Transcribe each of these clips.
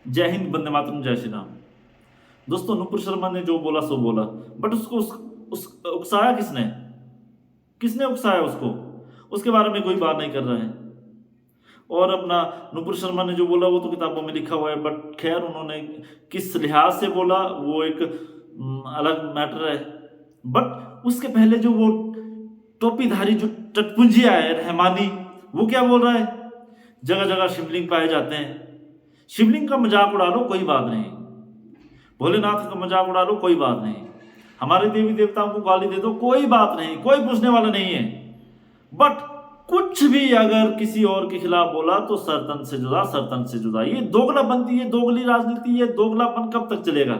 जय हिंद, वंदे मातरम, जय श्री राम। दोस्तों, नुपुर शर्मा ने जो बोला सो बोला, बट उसको उकसाया किसने? किसने उकसाया उसको? उसके बारे में कोई बात नहीं कर रहा है। और अपना नुपुर शर्मा ने जो बोला वो तो किताबों में लिखा हुआ है, बट खैर उन्होंने किस लिहाज से बोला वो एक अलग मैटर है। बट उसके पहले जो वो टोपीधारी जो टटपुंजिया है रहमानी, वो क्या बोल रहा है? जगह जगह शिवलिंग पाए जाते हैं। शिवलिंग का मजाक उड़ा लो, कोई बात नहीं। भोलेनाथ का मजाक उड़ा लो, कोई बात नहीं। हमारे देवी देवताओं को गाली दे दो, कोई बात नहीं, कोई पूछने वाला नहीं है। बट कुछ भी अगर किसी और के खिलाफ बोला तो सरतन से जुदा, सरतन से जुदा। ये दोगलापंथी, ये दोगली राजनीति, ये दोगलापन कब तक चलेगा?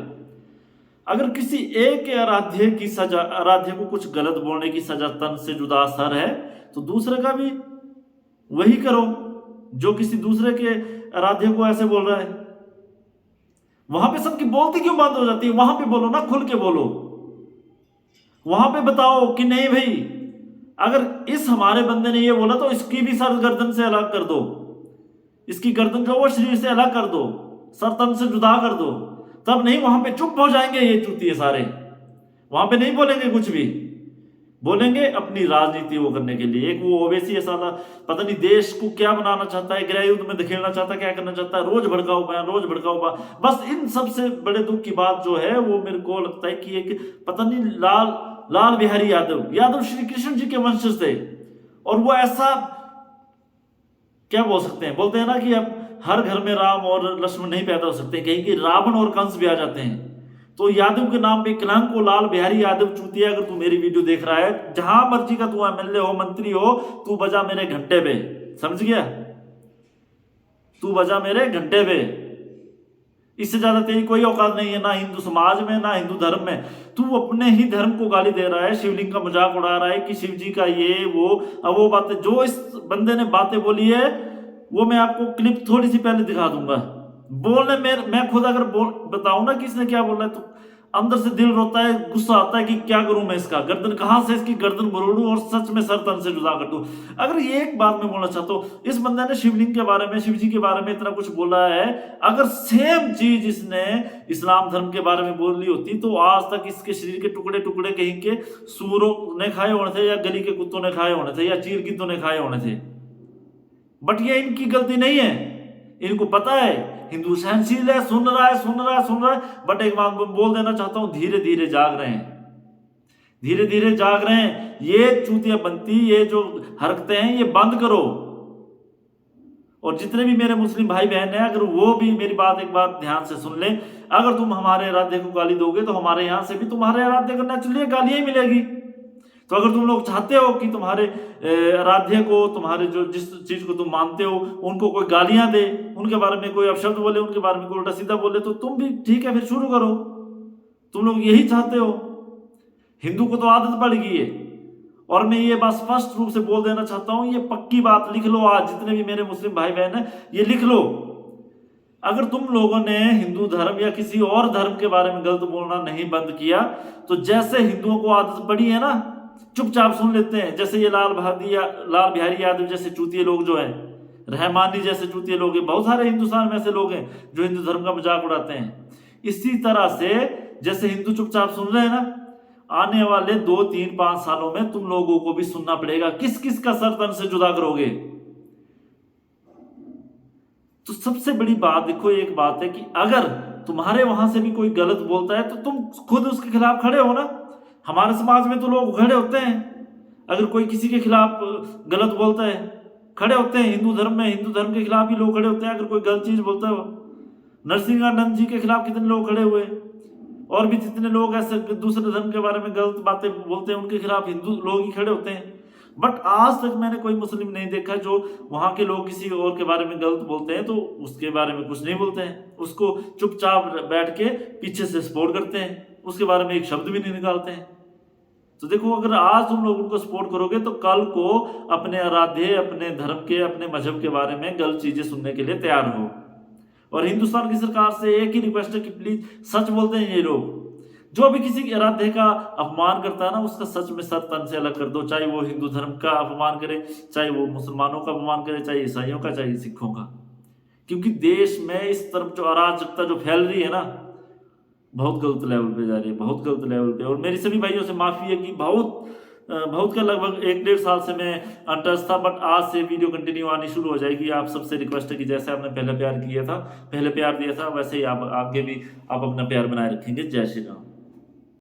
अगर किसी एक आराध्य की सजा, आराध्य को कुछ गलत बोलने की सजा तन से जुदा सर है, तो दूसरे का भी वही करो जो किसी दूसरे के आराध्य को ऐसे बोल रहा है। वहां पे सबकी बोलती क्यों बंद हो जाती है? वहां पे बोलो ना, खुल के बोलो। वहां पे बताओ कि नहीं भाई, अगर इस हमारे बंदे ने ये बोला तो इसकी भी सर गर्दन से अलग कर दो, इसकी गर्दन जो वो शरीर से अलग कर दो, सर तन से जुदा कर दो। तब नहीं, वहां पे चुप हो जाएंगे ये चूतिए सारे, वहां पे नहीं बोलेंगे कुछ भी। बोलेंगे अपनी राजनीति वो करने के लिए। एक वो ओवैसी ऐसा था, पता नहीं देश को क्या बनाना चाहता है, गृह युद्ध में धकेलना चाहता है, क्या करना चाहता है, रोज भड़काऊ बयान, रोज भड़काऊ बयान। बस इन सबसे बड़े दुख की बात जो है वो मेरे को लगता है कि एक पता नहीं लाल लाल बिहारी यादव, यादव श्री कृष्ण जी के वंशज थे। और वो ऐसा क्या बोल सकते हैं, बोलते हैं ना कि अब हर घर में राम और लक्ष्मण नहीं पैदा हो सकते, कहीं कि रावण और कंस भी आ जाते हैं। तो यादव के नाम पे कलंक को, लाल बिहारी यादव चूतिया, अगर तू मेरी वीडियो देख रहा है, जहां मर्जी का तू एमएलए हो, मंत्री हो, तू बजा मेरे घंटे पे, समझ गया? तू बजा मेरे घंटे पे। इससे ज्यादा तेरी कोई औकात नहीं है, ना हिंदू समाज में ना हिंदू धर्म में। तू अपने ही धर्म को गाली दे रहा है, शिवलिंग का मजाक उड़ा रहा है कि शिव जी का ये वो। अब वो बातें जो इस बंदे ने बातें बोली है, वो मैं आपको क्लिप थोड़ी सी पहले दिखा दूंगा। बोलने में मैं खुद अगर बताऊं ना कि इसने क्या बोला है, तो अंदर से दिल रोता है, गुस्सा आता है कि क्या करूं मैं, इसका गर्दन कहां से इसकी गर्दन मरोड़ूं और सच में सर तन से जुदा कर दूं। अगर ये एक बात मैं बोलना चाहता हूं, इस बंदे ने शिवलिंग के बारे में, शिव जी के बारे में इतना कुछ बोला है। अगर सेम चीज इसने इस्लाम धर्म के बारे में बोली होती तो आज तक इसके शरीर के टुकड़े टुकड़े कहीं के सूरों ने खाए होने थे, या गली के कुत्तों ने खाए होने थे, या चीर गिद्धों ने खाए होने थे। बट ये इनकी गलती नहीं है, इनको पता है हिंदू सहनशील है, सुन रहा है, सुन रहा है, सुन रहा है। बट एक बात बोल देना चाहता हूं, धीरे धीरे जाग रहे हैं, धीरे धीरे जाग रहे हैं। ये चूतिया बनती, ये जो हरकतें हैं, ये बंद करो। और जितने भी मेरे मुस्लिम भाई बहन हैं, अगर वो भी मेरी बात एक बार ध्यान से सुन ले, अगर तुम हमारे आराध्य को गाली दोगे तो हमारे यहां से भी तुम्हारे आराध्य को नेचुरली गालियां ही मिलेगी। तो अगर तुम लोग चाहते हो कि तुम्हारे आराध्य को, तुम्हारे जो जिस चीज को तुम मानते हो, उनको कोई गालियां दे, उनके बारे में कोई अपशब्द बोले, उनके बारे में कोई उल्टा सीधा बोले, तो तुम भी ठीक है, फिर शुरू करो। तुम लोग यही चाहते हो। हिंदू को तो आदत पड़ गई है। और मैं ये बात स्पष्ट रूप से बोल देना चाहता हूं, ये पक्की बात लिख लो, आज जितने भी मेरे मुस्लिम भाई बहन हैं ये लिख लो। अगर तुम लोगों ने हिंदू धर्म या किसी और धर्म के बारे में गलत बोलना नहीं बंद किया, तो जैसे हिंदुओं को आदत पड़ी है ना, चुपचाप सुन लेते हैं। जैसे ये लाल बिहारी यादव जैसे चूतिए लोग जो हैं, रहमानी जैसे चूतिए लोग हैं, बहुत सारे हिंदुस्तान में ऐसे लोग हैं जो हिंदू धर्म का मजाक उड़ाते हैं। इसी तरह से जैसे हिंदू चुपचाप सुन रहे हैं ना, आने वाले 2 3 5 सालों में तुम लोगों को भी सुनना पड़ेगा। किस किस का सर तन से जुदा करोगे? तो सबसे बड़ी बात देखो, एक बात है कि अगर तुम्हारे वहां से भी कोई गलत बोलता है तो तुम खुद उसके खिलाफ खड़े हो ना। हमारे समाज में तो लोग खड़े होते हैं, अगर कोई किसी के खिलाफ गलत बोलता है खड़े होते हैं। हिंदू धर्म में हिंदू धर्म के खिलाफ भी लोग खड़े होते हैं, अगर कोई गलत चीज बोलता है। नरसिंहानंद जी के खिलाफ कितने लोग खड़े हुए, और भी जितने लोग ऐसे दूसरे धर्म के बारे में गलत बातें बोलते हैं, उनके खिलाफ हिंदू लोग ही खड़े होते हैं। बट आज तक मैंने कोई मुस्लिम नहीं देखा जो वहां के लोग किसी और के बारे में गलत बोलते हैं तो उसके बारे में कुछ नहीं बोलते हैं, उसको चुपचाप बैठ के पीछे से सपोर्ट करते हैं, उसके बारे में एक शब्द भी नहीं निकालते हैं। तो देखो, अगर आज तुम लोग उनको सपोर्ट करोगे तो कल को अपने आराध्य, अपने धर्म के, अपने मजहब के बारे में गलत चीजें सुनने के लिए तैयार हो। और हिंदुस्तान की सरकार से एक ही रिक्वेस्ट है कि प्लीज सच बोलते हैं ये लोग, जो भी किसी के आराध्य का अपमान करता है ना, उसका सच में सर तन से अलग कर दो। चाहे वो हिंदू धर्म का अपमान करे, चाहे वो मुसलमानों का अपमान करे, चाहे ईसाइयों का, चाहे सिखों का। क्योंकि देश में इस तरफ जो अराजकता जो फैल रही है ना, बहुत गलत लेवल पे जा रही है, बहुत गलत लेवल पे। और मेरी सभी भाइयों से माफ़ी है कि बहुत क्या लगभग 1-1.5 साल से मैं अनटच था, बट आज से वीडियो कंटिन्यू आनी शुरू हो जाएगी। आप सबसे रिक्वेस्ट है कि जैसे आपने पहले प्यार किया था, पहले प्यार दिया था, वैसे ही आप आगे भी आप अपना प्यार बनाए रखेंगे। जय श्री राम।